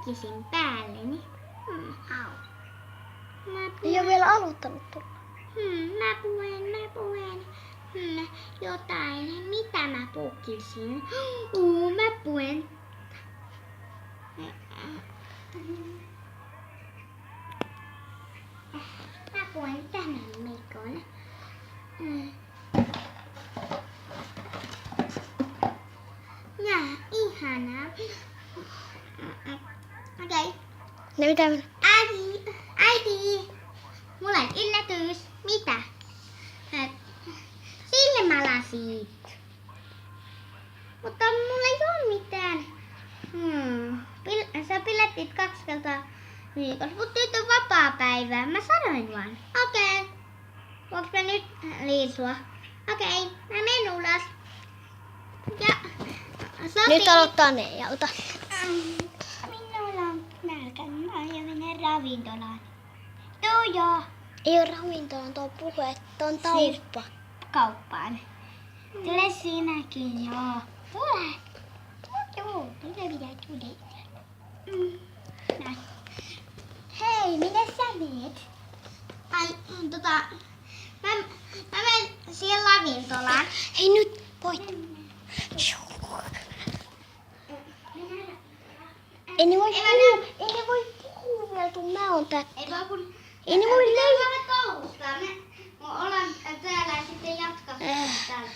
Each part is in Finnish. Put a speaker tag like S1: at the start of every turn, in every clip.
S1: pukkisin päälleni. Au.
S2: Ei ole vielä aloittanut tulla.
S1: Mä puen. Jotain. Mitä mä pukkisin? Mä puen. Mä puen tämän Mikon. Ja ihanaa. Okei.
S2: Ne mitä?
S1: Äiti, mulla on yllätys. Mitä? Silmälasit. Mutta mulla ei ole mitään. Sä pilettit 2 kertaa viikossa, mutta nyt on vapaa-päivä. Mä sanoin vaan. Okei. Voinko mä nyt liisua? Okei, mä menen ulos. Ja sopii.
S2: Nyt aloittaa Neijalta.
S1: Minulla on nälkä. Mä aion mennä ravintolaan. Joo.
S2: Ei ole ravintolan tuo puhe, on tauppa.
S1: Kauppaan. Tule sinäkin, joo. Tule. Tule mitä tuli. Näin. Hei, minne sä meet? Mä menen siihen ravintolaan.
S2: Hei nyt, voit. Ei ne voi puhua vielä, kun mä oon tää.
S1: Ei vaan kun...
S2: Ei ne voi
S1: koulusta. Me ollaan täällä ja sitten jatkaa täällä.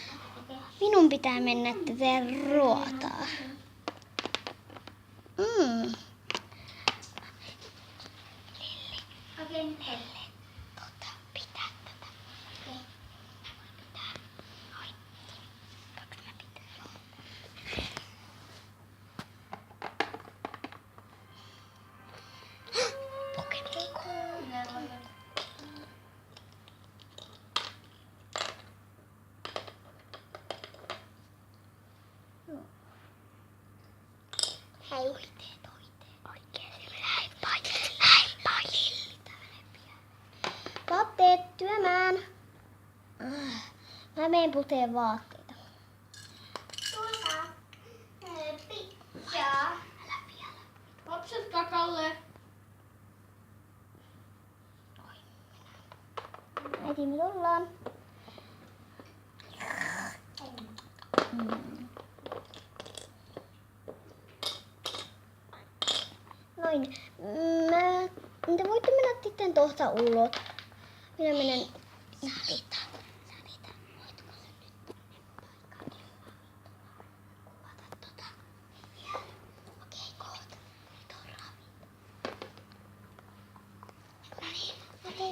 S2: Minun pitää mennä tätä ruotaa.
S1: Okei, nyt hei.
S2: Pitää tätä.
S1: Okei.
S2: Hei, oikein. Vaatteet työmään. Mä menen puteen vaatteita.
S1: Tuota. Pizzaa.
S2: Älä vielä.
S1: Lapset kakalle.
S2: Äiti, me tullaan. Noin. Te voitte mennä sitten tuosta ulos. Minä menen... Sarita. Voitko sä nyt kuvata tota? Okei, kohta. Nyt on ravinto.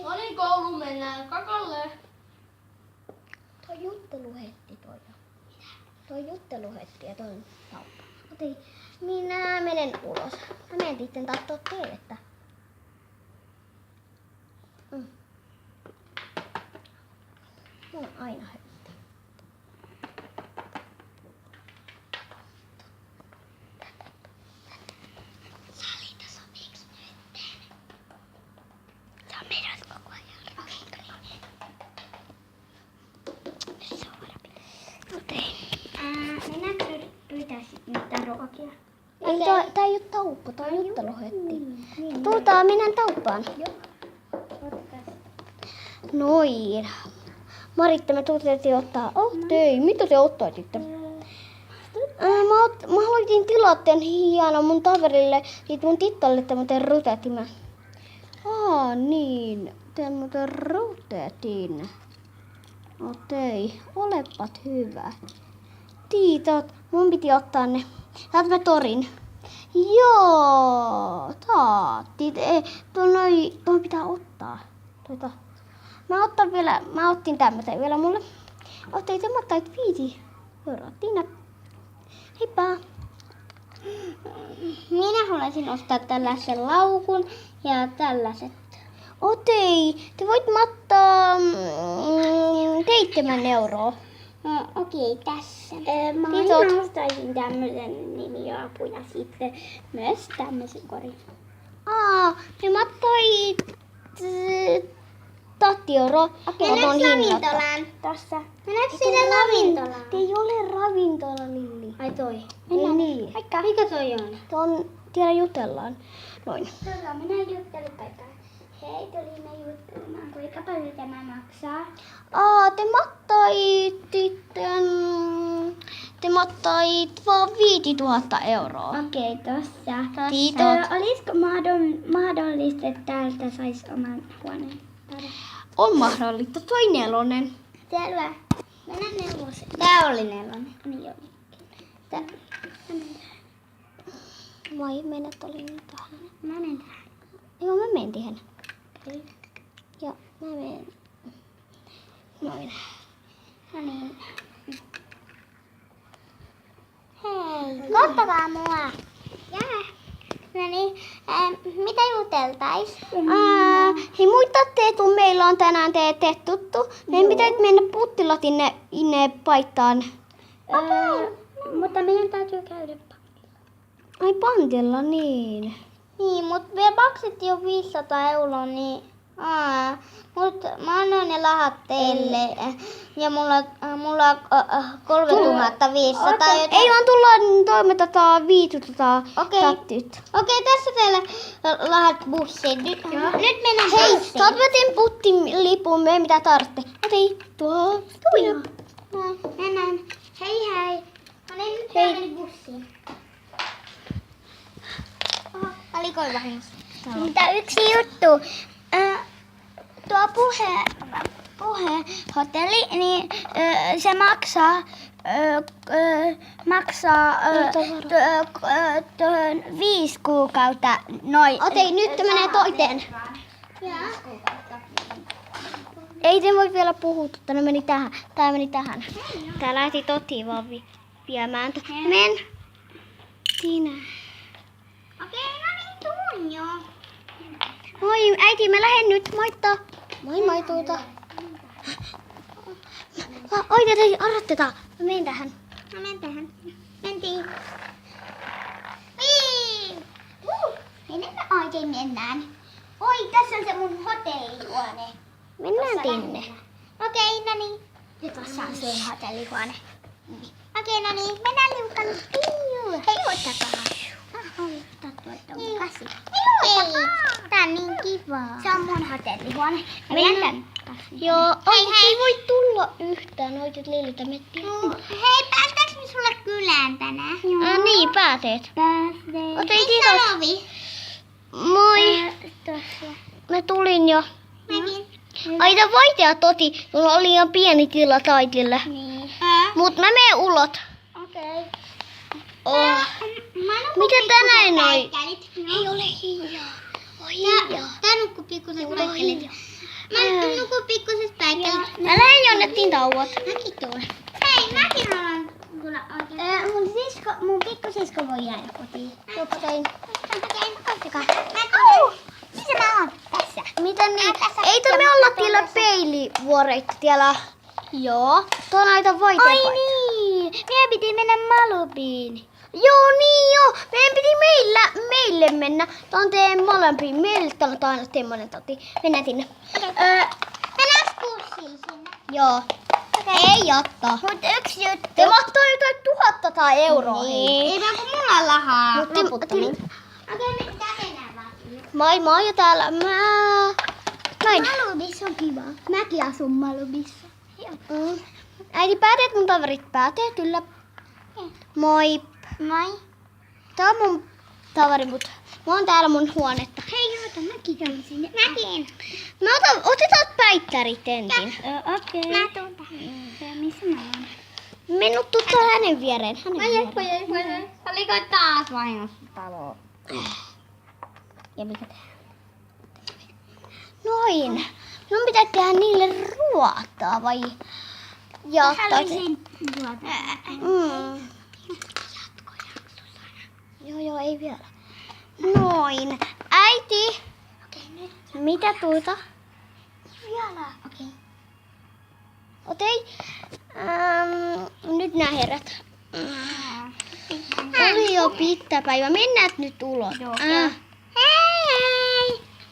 S1: No niin, kouluun mennään kakalle.
S2: Tuo jutteluhetti toi jo. Tuo jutteluhetti ja toi kauppa. Okei, minä menen ulos. Mä menen sitten tahtoo teetä. Mulla on aina hötti. Salita, sopiiks nyt? Se on meidän koko ajan. Okei.
S1: Mennäänkö pyytää niitä ruokia?
S2: Ei, tää ei oo tauppa, tää on jutteluhetti. Tultaan, mennään tauppaan. Noin. Maritta, me tultiin ottaa. Ei, mitä te ottaisitte? Mä haluaisin tilata tämän hienon mun taverille, siitä mun tittalle tämmöten rutetin. Niin, tämmöten rutetin. Okei, olepat hyvä. Tiitot, mun piti ottaa ne. Täältä mä torin. Joo, taattit. Tuon pitää ottaa. Mä ottin tämmösen vielä mulle. Otteet mä ottait 5 euroa. Tiina. Heippa.
S1: Minä haluaisin ostaa tällaisen laukun ja tällaiset.
S2: Te voit mattaa 7 euroa.
S1: Okei, tässä. Mä ostaisin tämmöisen nimiapu ja sitten myös tämmöisen korin.
S2: Ne mattoi 2 euroa.
S1: Mennäänkö ravintolaan? Tossa. Mennäänkö sinne ravintolaan?
S2: Ei ole ravintola, Lilli.
S1: Ai toi.
S2: Ei niin.
S1: Mikä toi on?
S2: Tuo on Tiedä jutellaan. Noin.
S1: Tuolla minä juttelupaikkaan. Hei, tulimme juttelemaan. Kuinka paljon tämä maksaa?
S2: Te mattait vaan 5 000 euroa.
S1: Okei, tossa.
S2: Kiitos.
S1: Olisiko mahdollista, että täältä saisi oman huoneen?
S2: On mahdollista. Toi 4.
S1: Selvä. Mennään 4. Tää oli 4. Niin oli.
S2: Moi, menet oli niin tähän.
S1: Mä menen tähän.
S2: Joo, mä menen siihen.
S1: Okei.
S2: Joo, mä menen. Noin.
S1: No niin. Hei, kohtakaa mua. Jää. No niin, mitä juteltais?
S2: Hei, muistatte, että meillä on tänään teet tuttu. Meidän pitäisi mennä puttilat inne paittaan.
S1: Mutta meidän täytyy käydä
S2: Ai pantilla, niin.
S1: Niin, mutta vielä maksettiin jo 500 euroa, niin... Mutta mä annoin ne lahat teille. Ja mulla on 3500.
S2: Ei vaan tullaan toimitetaan 500 tattit.
S1: Okei, tässä teille lahat bussiin. Nyt mennään
S2: Hei,
S1: bussiin.
S2: saat vetin puttin lipun, me ei mitään tarvitse. Okei, tuo.
S1: Mennään. Hei. No niin, nyt mennään bussiin. Valikoin vahingossa. Mutta yksi juttu. Tuo puhehotelli, niin se maksaa 5 kuukautta noin.
S2: Okei, nyt menee toiteen. Ei se voi vielä puhuttu, tää meni tähän. Tää lähti Toti vaan viemään. Men. Siinä.
S1: Okei, no niin, tuun jo.
S2: Moi äiti, mä lähden nyt, moittaa. Moi tuuta. Oi, arvotetaan. Mä menen tähän.
S1: Mentiin. Minne me oikein mennään? Oi, tässä on se mun hotellihuone.
S2: Mennään tinne.
S1: Okei, no niin. Ja tuossa on se hotellihuone. Okei, no niin. Mennään liukalle. Hei, ottakaa. Hei, tää on niin kivaa. Se on mun hotellihuone.
S2: Mennään. Joo, ei voi tulla yhtään noitit Lilitä mettiä.
S1: Hei, päästäänkö me sulle kylään tänään?
S2: Niin, pääset.
S1: Pääsee. Missä Lovi?
S2: Moi.
S1: Tuossa.
S2: Mä tulin jo.
S1: Mäkin.
S2: Aita voitea Toti, mulla oli liian pieni tila taitille.
S1: Niin.
S2: Mut mä menen ulot.
S1: Okei.
S2: Mitä tänään noi?
S1: Ei ole hiljaa. Tää nukkuu pikkuset päikkelit. Mä nukun pikkuset päikkelit.
S2: Mä lähden jonnekin tauot.
S1: Mäkin tulen. Hei, mäkin haluan tulla oikein. Mun pikkusisko voi jäädä kotiin.
S2: Okei.
S1: Ottakaa. Mä tulen. Missä mä oon? Tässä.
S2: Mitä niin? Eikö me olla tiellä peilivuoreita tiellä? Joo. Tuo näitä voiteita.
S1: Ai niin. Meidän piti mennä Malubiin.
S2: Joo, niin joo. Meidän piti meille mennä. Tää on teidän molempiin. Meille täällä on aina semmoinen Toti. Mennään sinne.
S1: Mennään bussille sinne.
S2: Joo. Ei jatta.
S1: Mut yksi juttu.
S2: Te maksaa jotain 1000 tai euroa.
S1: Niin. Ei vaan kun mulla on lahaa.
S2: Loputtomiin.
S1: Okei, me mennään vaan.
S2: Moi ja täällä Näin.
S1: Malubissa on kiva. Mäkin asun Malubissa.
S2: Äiti päätet, mun toverit päätet, kyllä. Moi.
S1: Moi.
S2: Tää on mun toveri, mut mä oon täällä mun huonetta.
S1: Hei, oota, mäkin käyn sinne. Mäkin.
S2: Otetaan päittärit ensin.
S1: Okei. Mä tuun tähän. Missä mä oon?
S2: Menut tuu tuolla hänen viereen.
S1: Voi. Oliko taas vahingossa talo?
S2: Ja mikä tehdään? Noin. Mun pitää tehdä niille ruokaa vai jattaa se? Joo, ei vielä. Noin. Äiti.
S1: Okei, nyt.
S2: Mitä tuota?
S1: Vielä.
S2: Okei. Nyt nää herät. Oli jo pitkä päivä. Mennään nyt ulos.
S1: Joo. Hei!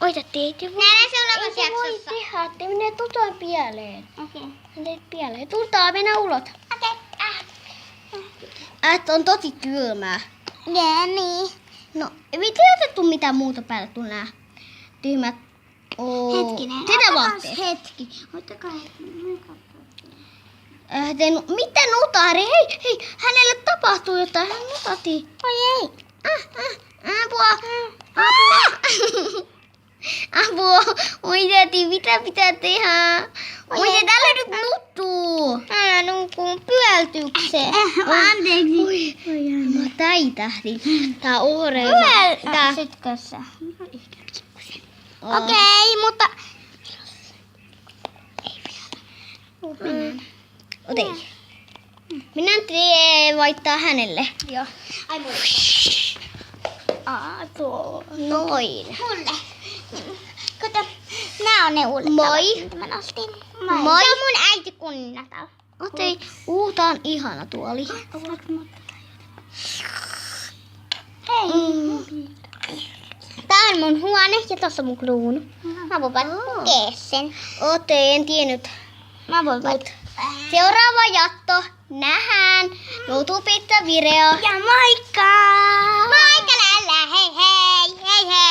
S2: Oitettiin.
S1: Nähdään seuraavassa
S2: Ei se voi
S1: jaksossa.
S2: tehdä. Te menee tutoin pieleen.
S1: Okei.
S2: Teet pieleen. Tultaa mennä ulos.
S1: Okei.
S2: On tosi kylmää.
S1: Ja niin.
S2: No, ei otettu mitään muuta päälle kuin nää tyhmät.
S1: Hetkinen.
S2: Sitä vaatteet.
S1: Hetki. Ottakaa hetki.
S2: Mitä nutari? Hei, hänelle tapahtuu jotain. Hän nutati.
S1: Oi ei.
S2: Apua. Apua. Oi täti, mitä pitää tehdä? Oi se täällä nyt nuttuu.
S1: Älä nukuun pyöltykseen. Anteeksi.
S2: Mä täitähdin. Tää on oireilla.
S1: Pyöltäisytkössä? Okei, mutta...
S2: Ota. Minä vaihtaa hänelle.
S1: Joo. Ai mulle. Tuo.
S2: Noin.
S1: Mulle. Kato, nää on ne uudet
S2: Moi.
S1: talot, mitä mä nostin.
S2: Moi.
S1: Se on mun äiti kunnatal.
S2: Otei. Tää on ihana tuoli.
S1: Hei. Tää on mun huone ja tossa mun kruunu. Mä voin vaan lukea sen.
S2: Otei, en tiennyt.
S1: Mä voin vaan.
S2: Seuraava jatto. Nähdään. YouTubesta video.
S1: Ja moikka!